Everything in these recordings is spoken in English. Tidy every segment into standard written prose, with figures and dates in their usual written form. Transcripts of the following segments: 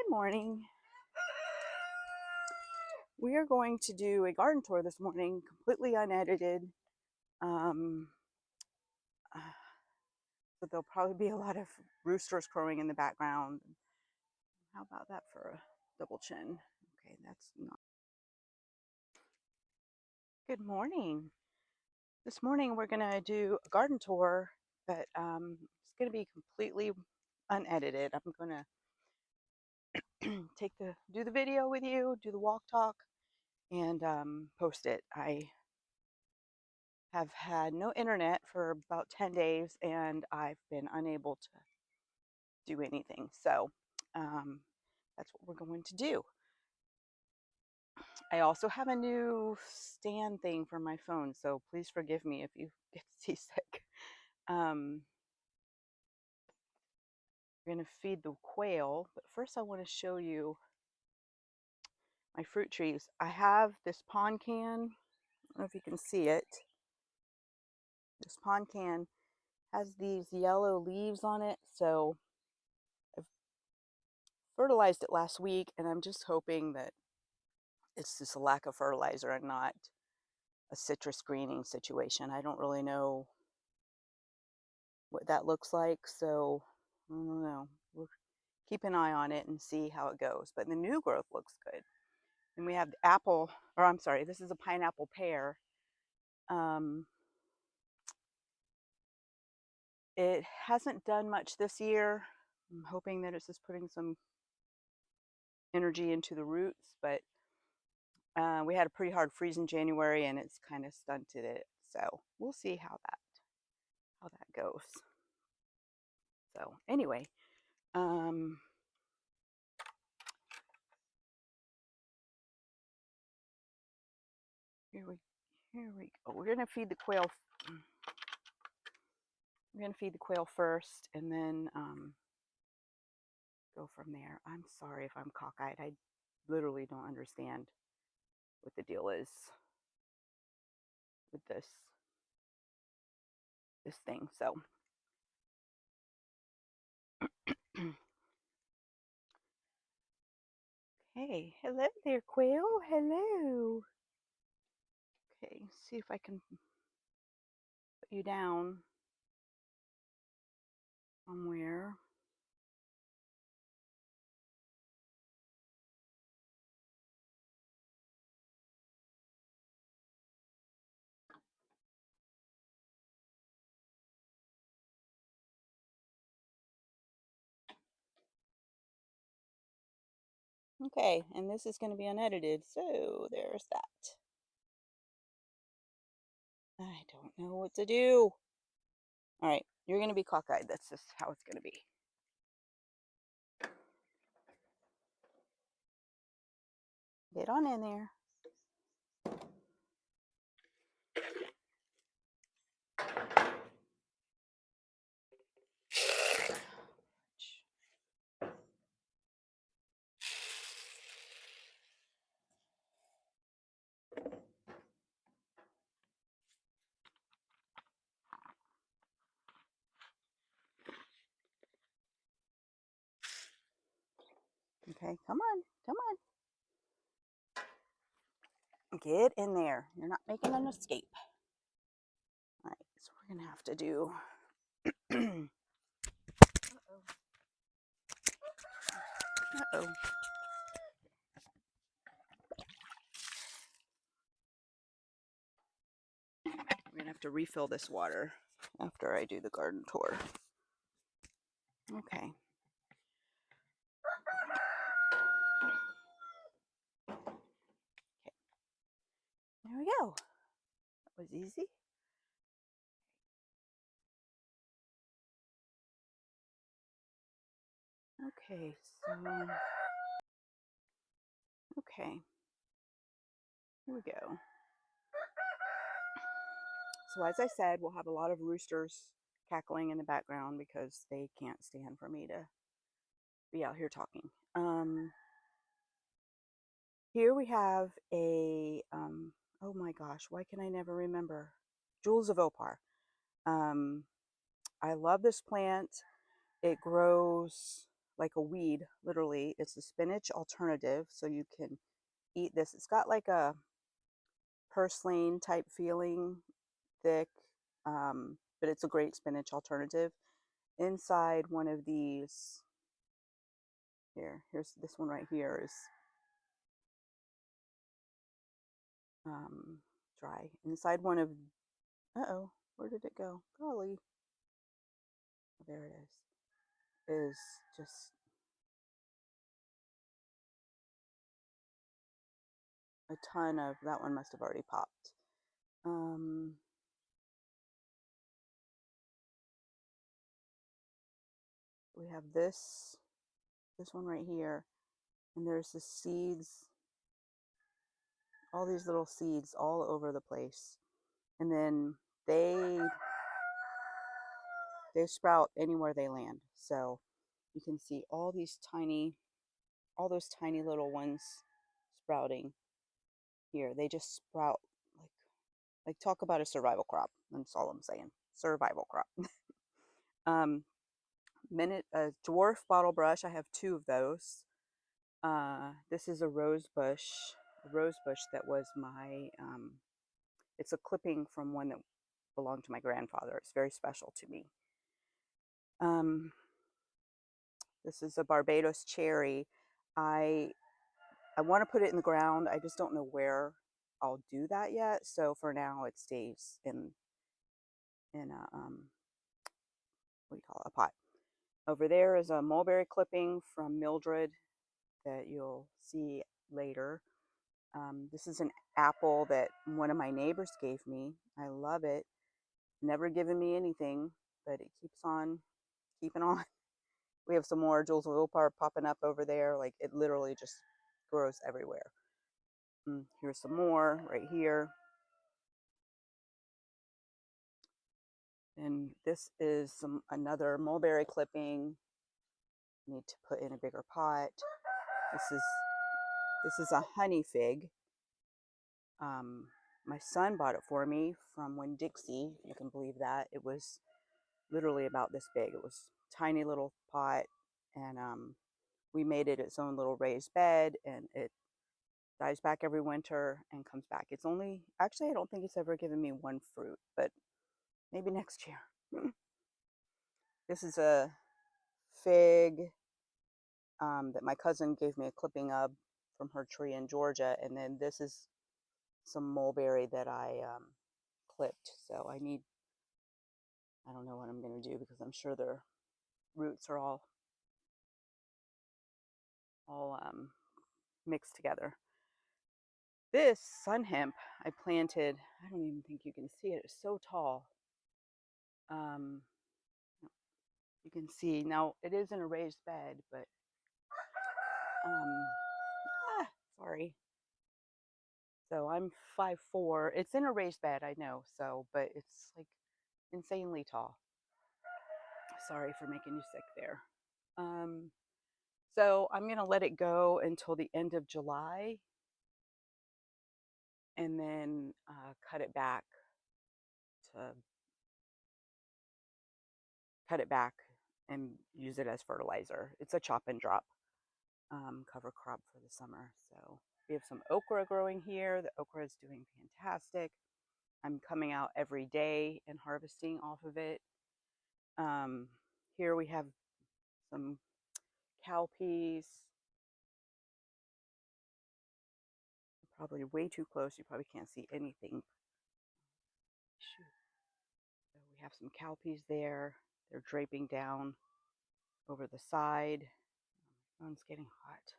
Good morning. We are going to do a garden tour this morning, completely unedited. Um, but there'll probably be a lot of roosters crowing in the background. How about that for a double chin? Okay, that's not. Good morning. This morning we're going to do a garden tour, but it's going to be completely unedited. I'm going to do the video with you, do the walk talk, and post it. I have had no internet for about 10 days and I've been unable to do anything. So that's what we're going to do. I also have a new stand thing for my phone, so please forgive me if you get seasick. We're going to feed the quail, but first I want to show you my fruit trees. I have this pond can. I don't know if you can see it. This pond can has these yellow leaves on it, so I've fertilized it last week, and I'm just hoping that it's just a lack of fertilizer and not a citrus greening situation. I don't really know what that looks like, so I don't know. We'll keep an eye on it and see how it goes. But the new growth looks good. And we have the apple, or I'm sorry, this is a pineapple pear. It hasn't done much this year. I'm hoping that it's just putting some energy into the roots, but we had a pretty hard freeze in January and it's kind of stunted it. So we'll see how that goes. So anyway, here we go. We're gonna feed the quail. We're gonna feed the quail first, and then go from there. I'm sorry if I'm cockeyed. I literally don't understand what the deal is with this thing. So hey, hello there, quail. Hello. Okay, see if I can put you down somewhere. Okay, and this is going to be unedited, so there's that. I don't know what to do. All right, you're going to be cockeyed. That's just how it's going to be. Get on in there. Okay, come on, come on. Get in there. You're not making an escape. All right, so we're going to have to do. Uh-oh. We're going to have to refill this water after I do the garden tour. Okay. There we go. That was easy. Okay, okay. Here we go. So as I said, we'll have a lot of roosters cackling in the background because they can't stand for me to be out here talking. Here we have a, oh my gosh, why can I never remember? Jewels of Opar. I love this plant. It grows like a weed, literally. It's a spinach alternative, so you can eat this. It's got like a purslane type feeling, thick, but it's a great spinach alternative. Inside one of these, here's this one right here is dry. Inside one of, uh-oh, where did it go? Golly, there it is just a ton of, that one must have already popped. We have this one right here, and there's the seeds, all these little seeds all over the place. And then they sprout anywhere they land. So you can see all those tiny little ones sprouting here. They just sprout like talk about a survival crop. That's all I'm saying. Survival crop. um, dwarf bottle brush. I have two of those. This is a rose bush that was my. It's a clipping from one that belonged to my grandfather. It's very special to me. This is a Barbados cherry. I want to put it in the ground. I just don't know where I'll do that yet. So for now, it stays in a what do you call it, a pot. Over there is a mulberry clipping from Mildred that you'll see later. This is an apple that one of my neighbors gave me. I love it. Never given me anything, but it keeps on keeping on. We have some more Jules Wilpar popping up over there. Like it literally just grows everywhere. Here's some more right here. And this is another mulberry clipping. Need to put in a bigger pot. This is a honey fig. My son bought it for me from Winn-Dixie. You can believe that. It was literally about this big. It was a tiny little pot, and we made it its own little raised bed, and it dies back every winter and comes back. It's only, actually, I don't think it's ever given me one fruit, but maybe next year. This is a fig that my cousin gave me a clipping of from her tree in Georgia, and then this is some mulberry that I clipped. So I don't know what I'm going to do because I'm sure their roots are all mixed together. This sun hemp I planted, I don't even think you can see it. It's so tall. You can see now it is in a raised bed, but sorry. So I'm 5'4". It's in a raised bed, I know. So, but it's like insanely tall. Sorry for making you sick there. So I'm gonna let it go until the end of July, and then cut it back and use it as fertilizer. It's a chop and drop cover crop for the summer. So we have some okra growing here. The okra is doing fantastic. I'm coming out every day and harvesting off of it. Here we have some cowpeas. Probably way too close. You probably can't see anything. Shoot. So we have some cowpeas there. They're draping down over the side. My phone's getting hot.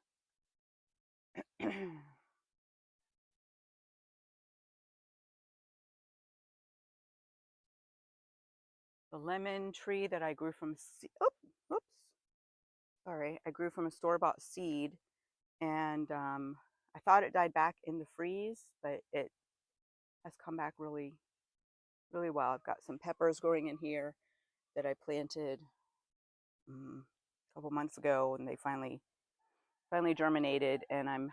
The lemon tree that I grew from, I grew from a store-bought seed, and I thought it died back in the freeze, but it has come back really, really well. I've got some peppers growing in here that I planted a couple months ago, and they finally germinated, and I'm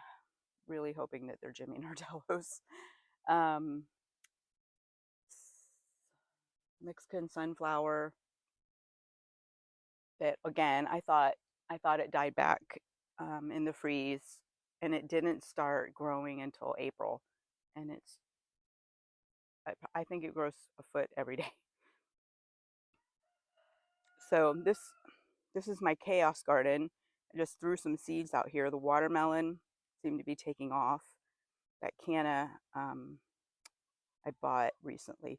really hoping that they're Jimmy Nardellos. Mexican sunflower that, again, I thought I thought it died back in the freeze, and it didn't start growing until April. And I think it grows a foot every day. So this is my chaos garden. I just threw some seeds out here. The watermelon seemed to be taking off. That canna I bought recently.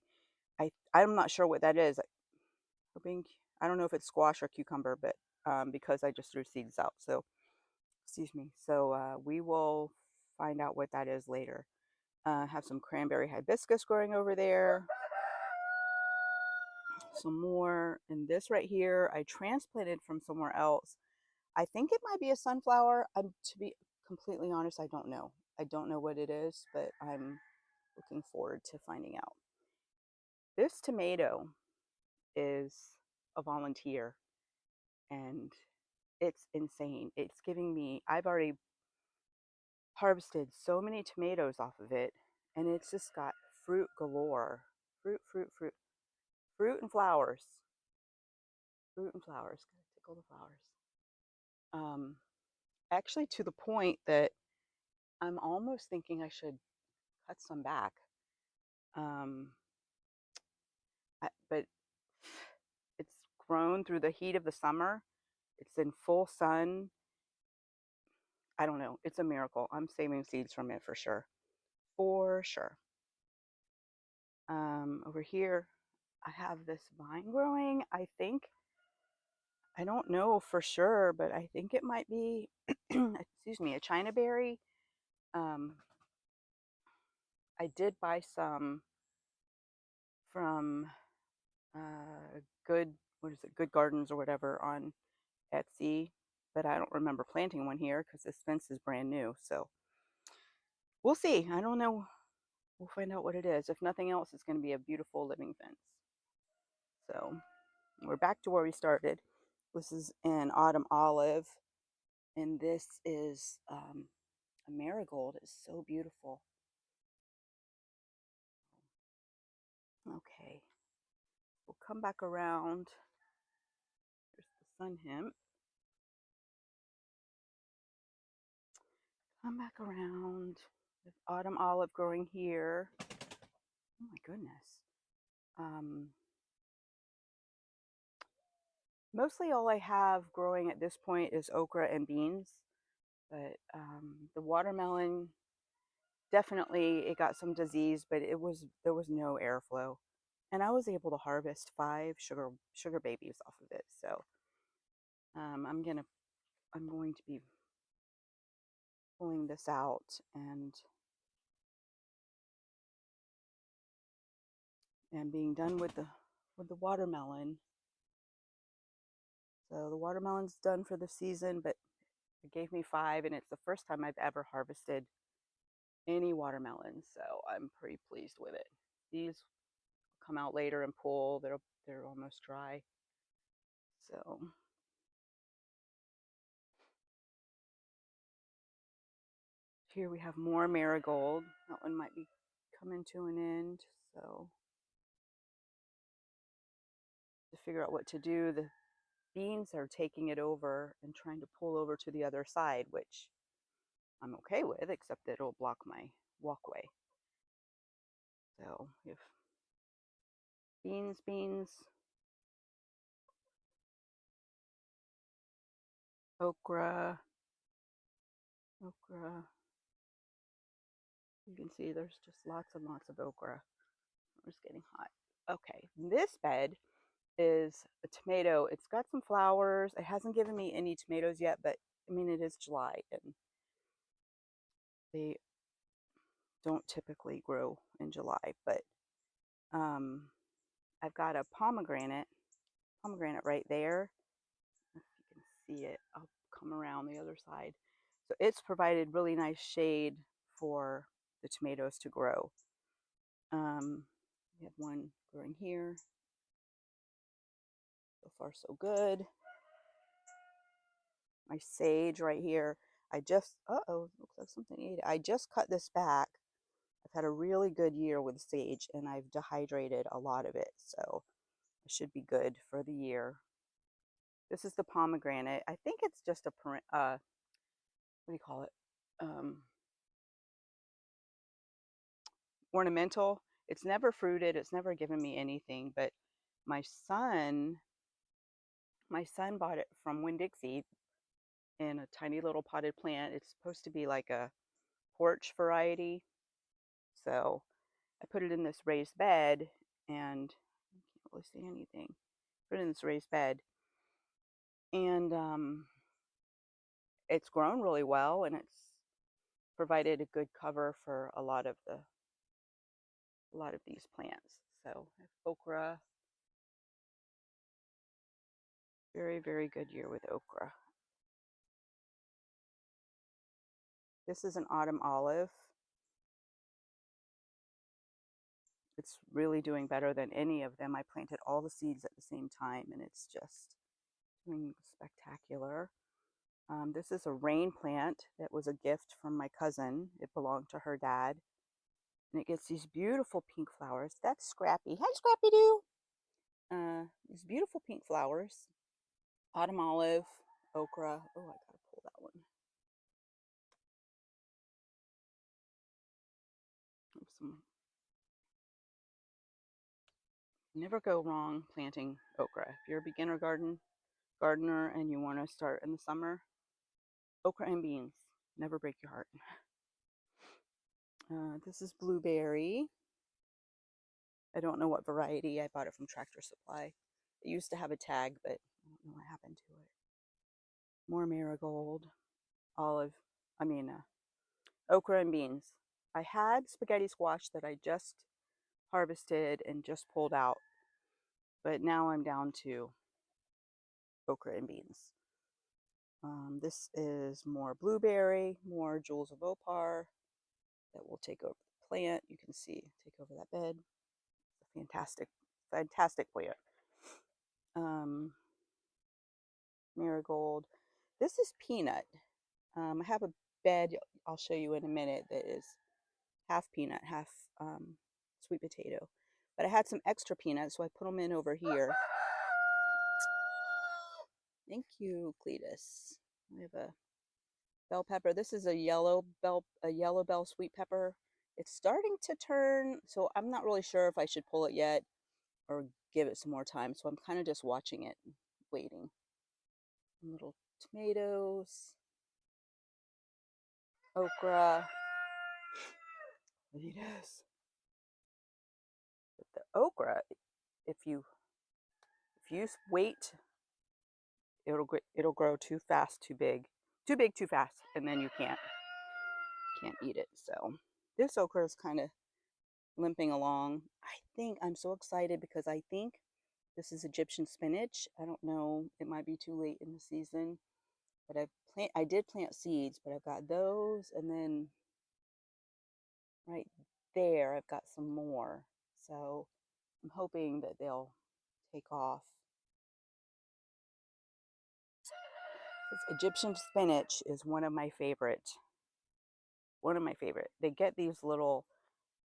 I'm not sure what that is. Hoping I don't know if it's squash or cucumber, but because I just threw seeds out. So excuse me. So we will find out what that is later. Have some cranberry hibiscus growing over there. Some more. And this right here, I transplanted from somewhere else. I think it might be a sunflower. To be completely honest, I don't know. I don't know what it is, but I'm looking forward to finding out. This tomato is a volunteer, and it's insane. It's giving me, I've already harvested so many tomatoes off of it, and it's just got fruit galore. Fruit, fruit, fruit, fruit and flowers. Fruit and flowers. Gotta tickle the flowers. Actually, to the point that I'm almost thinking I should cut some back. Um, but it's grown through the heat of the summer. It's in full sun. I don't know. It's a miracle. I'm saving seeds from it for sure. For sure. Over here, I have this vine growing. I don't know for sure, but I think it might be, excuse me, a China berry. Um, I did buy some from Good, what is it, Good Gardens or whatever on Etsy, but I don't remember planting one here because this fence is brand new. So we'll see. I don't know. We'll find out what it is. If nothing else, it's going to be a beautiful living fence. So we're back to where we started. This is an autumn olive, and this is a marigold. It's so beautiful. Okay, we'll come back around. There's the sun hemp. Come back around. There's autumn olive growing here. Oh my goodness. Um, Mostly all I have growing at this point is okra and beans, but the watermelon, definitely it got some disease, but there was no airflow, and I was able to harvest 5 sugar babies off of it. So I'm going to be pulling this out and being done with the watermelon. So the watermelon's done for the season, but it gave me 5, and it's the first time I've ever harvested any watermelon, so I'm pretty pleased with it. These come out later and pull. They're almost dry. So here we have more marigold. That one might be coming to an end. So to figure out what to do, the beans are taking it over and trying to pull over to the other side, which I'm okay with, except that it'll block my walkway. So we have beans, okra. You can see there's just lots and lots of okra. It's getting hot. Okay, this bed is a tomato. It's got some flowers. It hasn't given me any tomatoes yet, but I mean, it is July and they don't typically grow in July. But um, I've got a pomegranate right there. If you can see it, I'll come around the other side. So it's provided really nice shade for the tomatoes to grow. We have one growing here. So far, so good. My sage right here. Looks like something ate it. I just cut this back. I've had a really good year with sage, and I've dehydrated a lot of it, so it should be good for the year. This is the pomegranate. I think it's just a, what do you call it? Um, Ornamental. It's never fruited. It's never given me anything. But my son, my son bought it from Winn-Dixie in a tiny little potted plant. It's supposed to be like a porch variety. So I put it in this raised bed, and I can't really see anything. Put it in this raised bed, and it's grown really well, and it's provided a good cover for a lot of these plants. So okra, very, very good year with okra. This is an autumn olive. It's really doing better than any of them. I planted all the seeds at the same time, and it's just doing spectacular. This is a rain plant that was a gift from my cousin. It belonged to her dad, and it gets these beautiful pink flowers. That's Scrappy. Hi, Scrappy Doo. These beautiful pink flowers. Autumn olive, okra. Oh, I gotta pull that one. Some. Never go wrong planting okra. If you're a beginner gardener and you want to start in the summer, okra and beans. Never break your heart. This is blueberry. I don't know what variety. I bought it from Tractor Supply. It used to have a tag, but I don't know what happened to it. More marigold, okra and beans. I had spaghetti squash that I just harvested and just pulled out, but now I'm down to okra and beans. This is more blueberry, more jewels of opar that will take over the plant. You can see, take over that bed. It's a fantastic, fantastic plant. Marigold. This is peanut. I have a bed I'll show you in a minute that is half peanut, half sweet potato. But I had some extra peanuts, so I put them in over here. Thank you, Cletus. I have a bell pepper. This is a yellow bell sweet pepper. It's starting to turn, so I'm not really sure if I should pull it yet or give it some more time. So I'm kind of just watching it, waiting. Little tomatoes, okra, potatoes. But the okra, if you wait, it'll grow too fast, too big, too fast, and then you can't eat it. So this okra is kind of limping along. I think I'm so excited because I think this is Egyptian spinach. I don't know, it might be too late in the season, but I did plant seeds, but I've got those, and then right there I've got some more. So I'm hoping that they'll take off. Egyptian spinach is one of my favorite. They get these little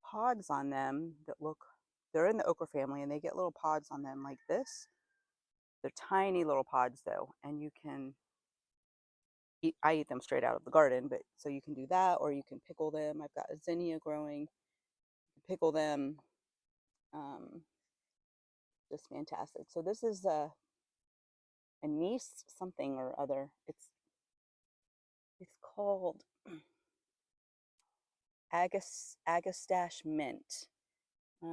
pods on them that they're in the okra family, and they get little pods on them like this. They're tiny little pods though, and you can I eat them straight out of the garden, but so you can do that, or you can pickle them. I've got a zinnia growing. You can pickle them. Just fantastic. So this is a anise something or other. It's called Agastache mint. It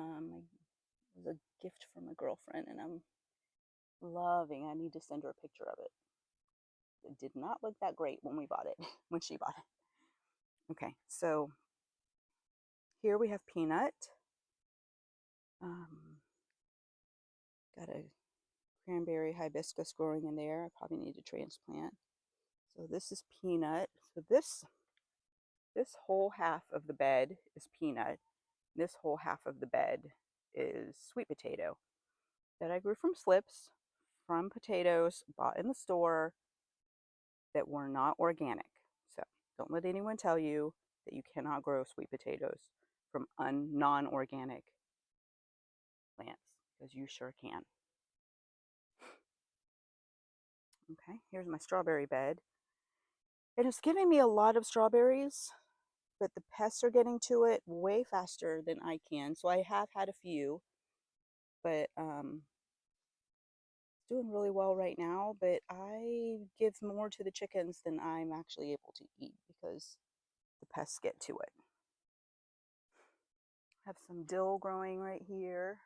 was a gift from a girlfriend, and I'm loving. I need to send her a picture of it. It did not look that great when we bought it, when she bought it. Okay, so here we have peanut. Got a cranberry hibiscus growing in there. I probably need to transplant. So this is peanut. So this whole half of the bed is peanut. This whole half of the bed is sweet potato that I grew from slips, from potatoes bought in the store that were not organic. So don't let anyone tell you that you cannot grow sweet potatoes from non-organic plants, because you sure can. Okay, here's my strawberry bed. And it's giving me a lot of strawberries, but the pests are getting to it way faster than I can. So I have had a few, but it's doing really well right now. But I give more to the chickens than I'm actually able to eat because the pests get to it. Have some dill growing right here.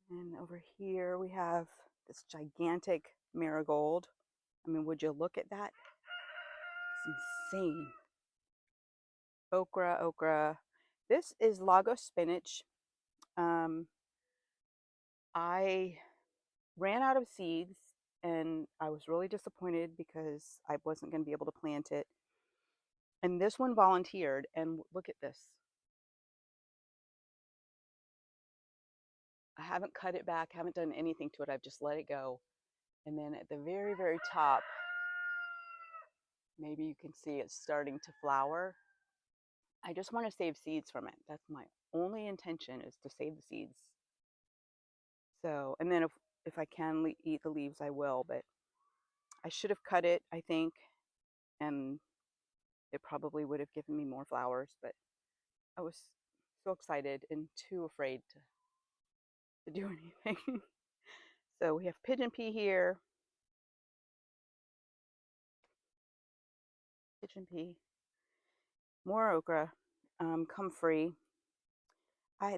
And over here we have this gigantic marigold. I mean, would you look at that? It's insane. Okra, okra. This is Lagos spinach. Um, I ran out of seeds and I was really disappointed because I wasn't going to be able to plant it. And this one volunteered, and look at this. I haven't cut it back, haven't done anything to it. I've just let it go. And then at the very, very top, maybe you can see it's starting to flower. I just want to save seeds from it. That's my only intention, is to save the seeds. So, and then if I can eat the leaves, I will, but I should have cut it, I think, and it probably would have given me more flowers, but I was so excited and too afraid to do anything. So we have pigeon pea here, pigeon pea, more okra, comfrey.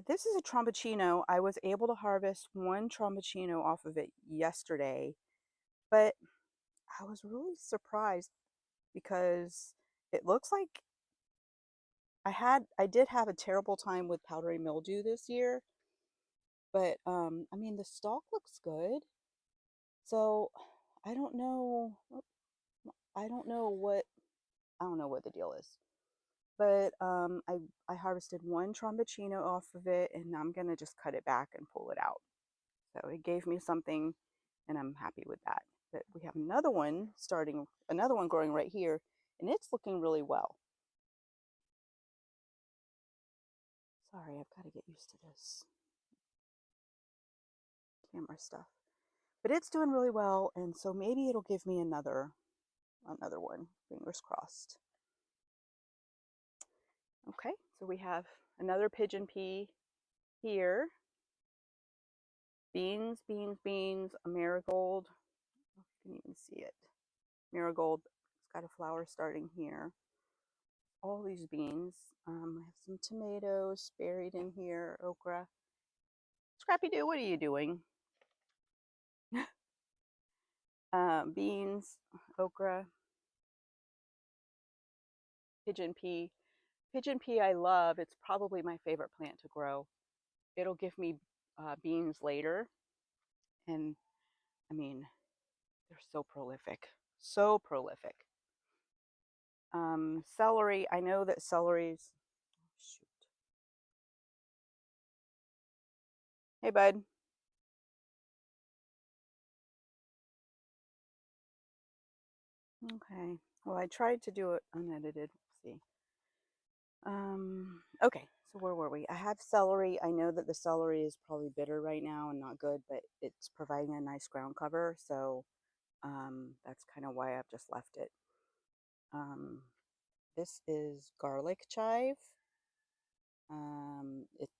This is a tromboncino. I was able to harvest one tromboncino off of it yesterday, but I was really surprised because it looks like I did have a terrible time with powdery mildew this year, but I mean the stalk looks good. So I don't know. I don't know what I don't know what the deal is. But I harvested one tromboncino off of it, and I'm gonna just cut it back and pull it out. So it gave me something, and I'm happy with that. But we have another one growing right here, and it's looking really well. Sorry, I've got to get used to this camera stuff. But it's doing really well, and so maybe it'll give me another one. Fingers crossed. Okay, so we have another pigeon pea here. Beans, beans, beans, a marigold. You can even see it. Marigold, it's got a flower starting here. All these beans. I have some tomatoes buried in here, okra. Scrappy Doo, what are you doing? Beans, okra, pigeon pea. Pigeon pea I love. It's probably my favorite plant to grow. It'll give me beans later. And I mean, they're so prolific. So prolific. Celery, I know that celery's, shoot. Hey, bud. Okay. Well, I tried to do it unedited. Let's see. Okay. So where were we? I have celery. I know that the celery is probably bitter right now and not good, but it's providing a nice ground cover. So that's kind of why I've just left it. This is garlic chive. It's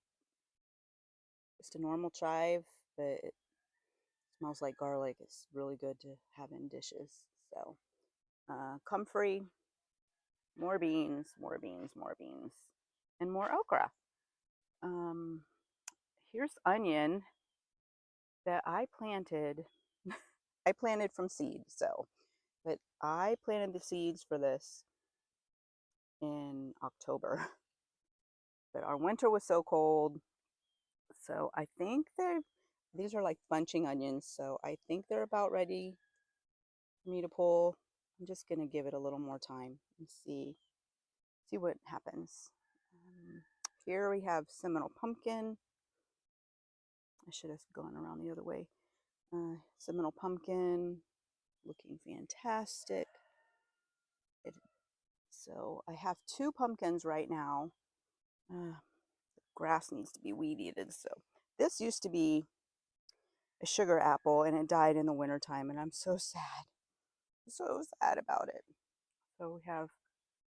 just a normal chive, but it smells like garlic. It's really good to have in dishes. So comfrey, more beans, more beans, more beans, and more okra. Um, Here's onion that I planted. I planted from seed, but I planted the seeds for this in October. But our winter was so cold, so I think these are like bunching onions, so I think they're about ready for me to pull. I'm just gonna give it a little more time and see what happens. Here we have Seminole pumpkin. I should have gone around the other way. Seminole pumpkin, looking fantastic. So I have two pumpkins right now. Grass needs to be weed eated. So this used to be a sugar apple, and it died in the wintertime, and I'm so sad. So sad about it. So we have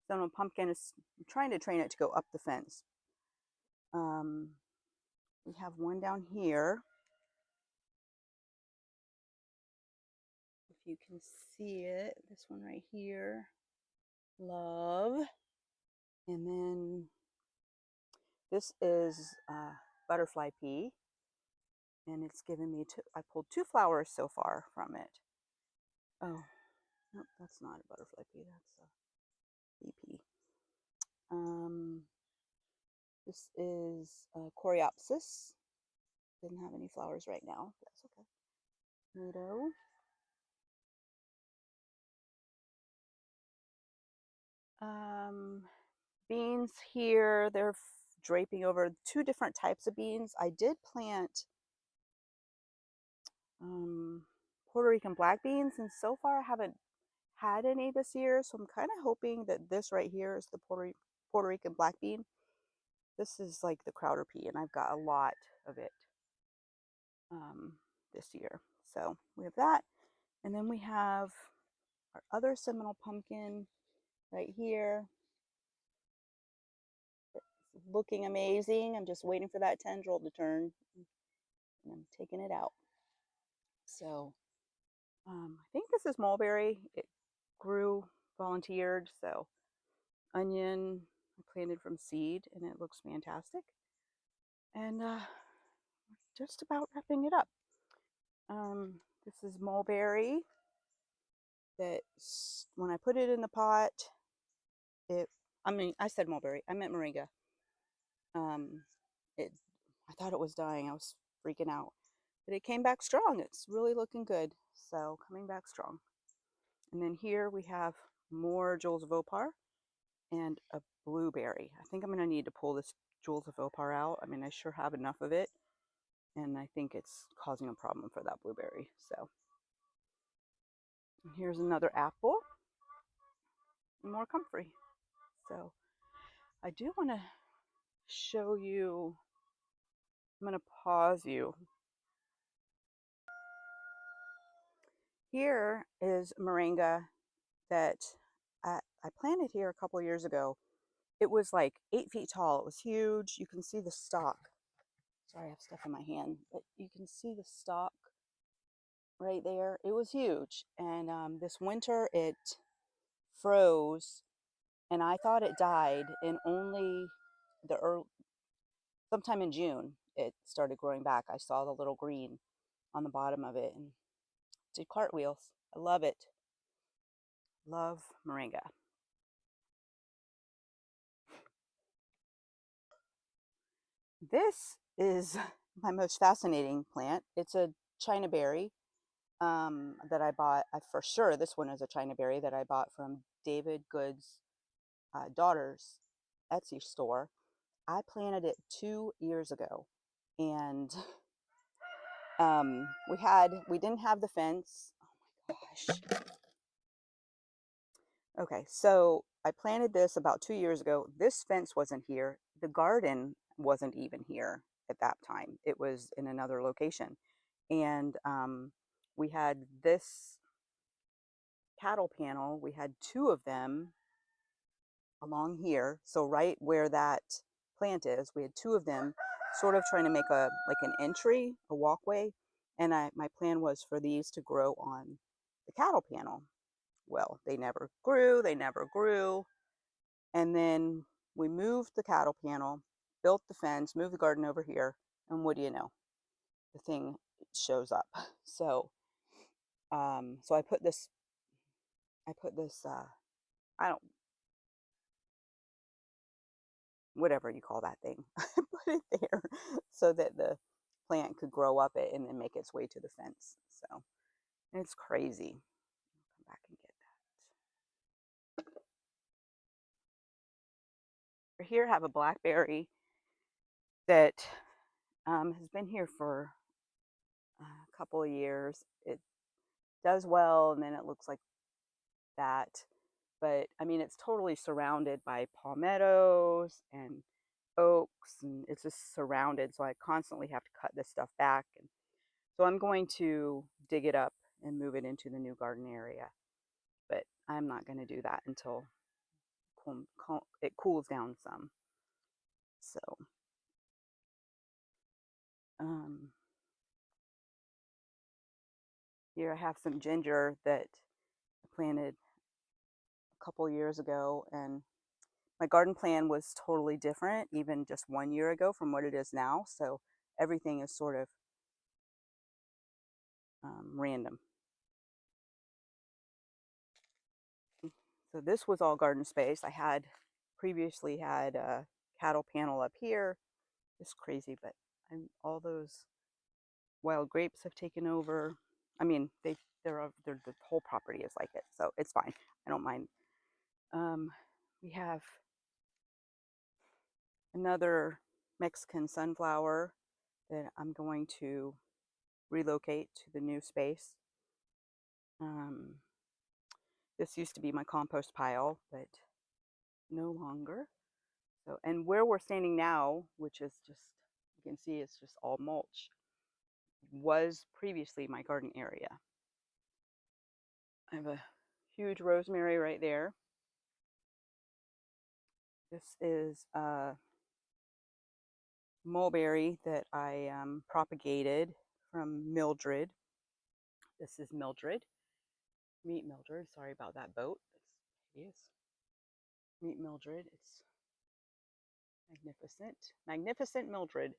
some pumpkin. I'm trying to train it to go up the fence. We have one down here. If you can see it, this one right here, love. And then this is butterfly pea, and it's given me two. I pulled 2 flowers so far from it. Oh, nope, that's not a butterfly pea. That's a bee pea. This is coreopsis. Didn't have any flowers right now. That's okay. Tomato. Beans here. They're draping over 2 different types of beans. I did plant Puerto Rican black beans, and so far I haven't had any this year. So I'm kind of hoping that this right here is the Puerto Rican black bean. This is like the Crowder pea, and I've got a lot of it this year. So we have that. And then we have our other Seminole pumpkin right here. It's looking amazing. I'm just waiting for that tendril to turn, and I'm taking it out. So I think this is mulberry. It grew volunteered. So onion I planted from seed, and it looks fantastic. And just about wrapping it up. This is mulberry that when I put it in the pot, I said mulberry, I meant moringa. I thought it was dying. I was freaking out, but it came back strong. It's really looking good. So coming back strong. And then here we have more Jewels of Opar and a blueberry. I think I'm going to need to pull this Jewels of Opar out. I mean, I sure have enough of it, and I think it's causing a problem for that blueberry. So here's another apple, and more comfrey. So I do want to show you. I'm going to pause you. Here is moringa that I planted here a couple years ago. It was like 8 feet tall. It was huge. You can see the stalk. Sorry, I have stuff in my hand, but you can see the stalk right there. It was huge. And this winter it froze, and I thought it died. And only sometime in June it started growing back. I saw the little green on the bottom of it and did cartwheels. I love it. Love moringa. This is my most fascinating plant. It's a China berry that I bought. For sure, this one is a China berry that I bought from David Good's daughter's Etsy store. I planted it 2 years ago, and we didn't have the fence. Oh my gosh. Okay, so I planted this about 2 years ago. This fence wasn't here. The garden wasn't even here at that time. It was in another location. And we had this cattle panel. We had 2 of them along here. So right where that plant is, we had 2 of them sort of trying to make like an entry, a walkway. And my plan was for these to grow on the cattle panel. Well, they never grew. They never grew. And then we moved the cattle panel, built the fence, moved the garden over here, and what do you know? The thing shows up. So, so I put this, I don't, whatever you call that thing, I put it there so that the plant could grow up it and then make its way to the fence. So it's crazy. I'll come back and get that. Here I have a blackberry that has been here for a couple of years. It does well, and then it looks like that. But I mean, it's totally surrounded by palmettos and oaks, and it's just surrounded. So I constantly have to cut this stuff back. And So I'm going to dig it up and move it into the new garden area. But I'm not going to do that until it cools down some. So um, here I have some ginger that I planted a couple years ago, and my garden plan was totally different even just 1 year ago from what it is now. So everything is sort of random. So this was all garden space. I had previously had a cattle panel up here. It's crazy, but all those wild grapes have taken over. I mean, the whole property is like it, so it's fine. I don't mind. We have another Mexican sunflower that I'm going to relocate to the new space. This used to be my compost pile, but no longer. So, and where we're standing now, which is just, you can see it's just all mulch, was previously my garden area. I have a huge rosemary right there. This is a mulberry that I propagated from Mildred. This is Mildred. Meet Mildred. Sorry about that boat. Yes. Meet Mildred. It's magnificent. Magnificent Mildred.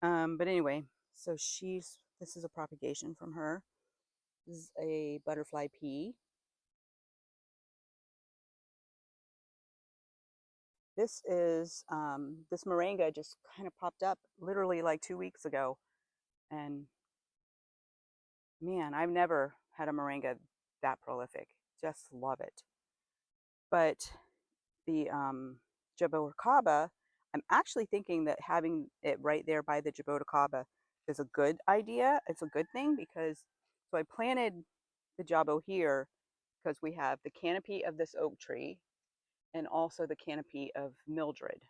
But anyway, so this is a propagation from her. This is a butterfly pea. This is, this moringa just kind of popped up literally like 2 weeks ago. And man, I've never had a moringa that prolific. Just love it. But the jaboticaba, I'm actually thinking that having it right there by the jaboticaba is a good idea. It's a good thing because, so I planted the jabo here because we have the canopy of this oak tree and also the canopy of Mildred.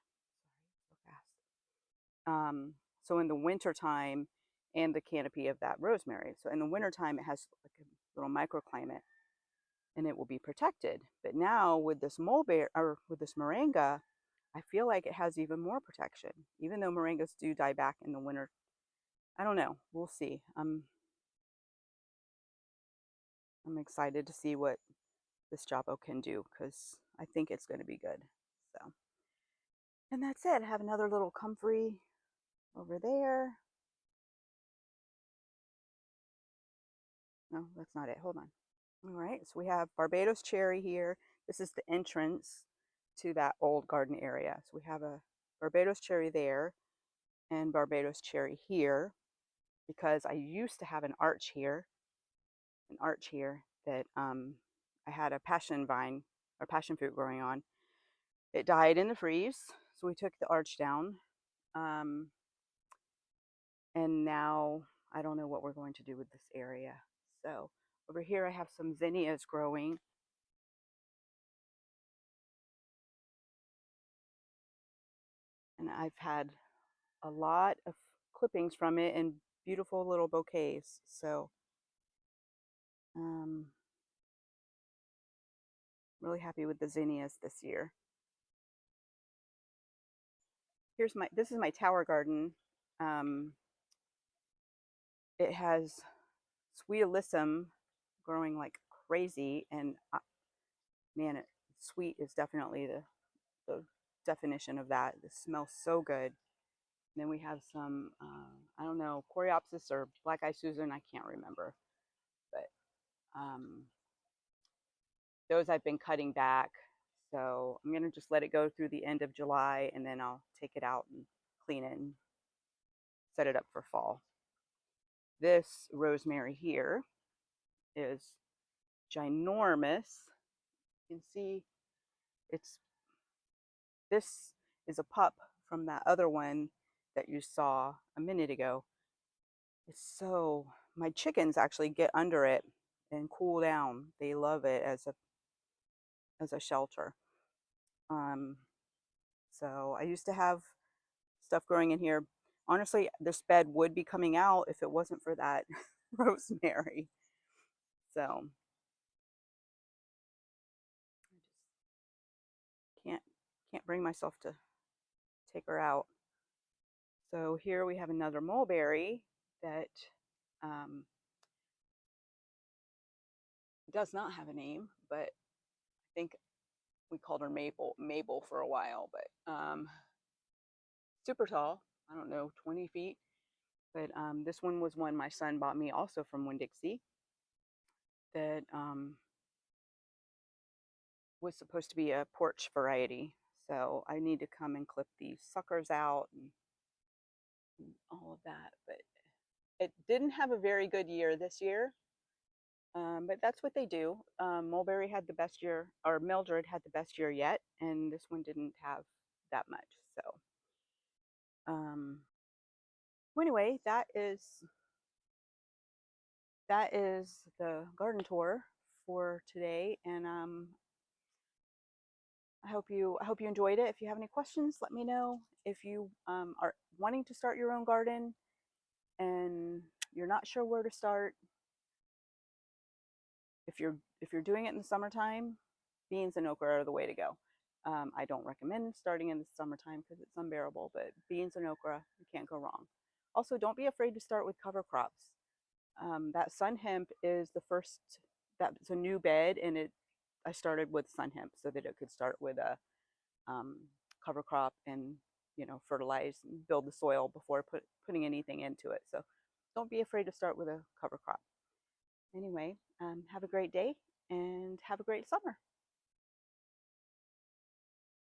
So in the winter time, and the canopy of that rosemary. So in the wintertime, it has like a little microclimate and it will be protected. But now with this mulberry or with this moringa, I feel like it has even more protection, even though moringas do die back in the winter. I don't know. We'll see. I'm excited to see what this Jabo can do because I think it's going to be good. So, and that's it. I have another little comfrey over there. No, that's not it. Hold on. All right, so we have Barbados cherry here. This is the entrance to that old garden area. So we have a Barbados cherry there and Barbados cherry here because I used to have an arch here that I had a passion vine or passion fruit growing on. It died in the freeze, so we took the arch down. And now I don't know what we're going to do with this area. So over here I have some zinnias growing. And I've had a lot of clippings from it and beautiful little bouquets. So really happy with the zinnias this year. This is my tower garden. It has sweet alyssum growing like crazy, and man, sweet is definitely the definition of that. It smells so good. And then we have some, I don't know, Coreopsis or Black Eye Susan, I can't remember. But those I've been cutting back. So I'm going to just let it go through the end of July and then I'll take it out and clean it and set it up for fall. This rosemary here is ginormous. You can see this is a pup from that other one that you saw a minute ago. My chickens actually get under it and cool down. They love it as a shelter. So I used to have stuff growing in here. Honestly, this bed would be coming out if it wasn't for that rosemary. So I just can't can't bring myself to take her out. So here we have another mulberry that um, does not have a name, but I think we called her Mabel for a while, but super tall. I don't know, 20 feet. But this one was one my son bought me also from Winn-Dixie that was supposed to be a porch variety. So I need to come and clip these suckers out and all of that. But it didn't have a very good year this year. But that's what they do. Mulberry had the best year, or Mildred had the best year yet, and this one didn't have that much. So, um, well, anyway, that is the garden tour for today, and I hope you enjoyed it. If you have any questions, let me know. If you are wanting to start your own garden and you're not sure where to start, if you're doing it in the summertime, beans and okra are the way to go. I don't recommend starting in the summertime because it's unbearable, but beans and okra, you can't go wrong. Also, don't be afraid to start with cover crops. That sun hemp is the first, that's a new bed, and I started with sun hemp so that it could start with a um, cover crop and fertilize and build the soil before putting anything into it. So don't be afraid to start with a cover crop. Anyway, have a great day and have a great summer.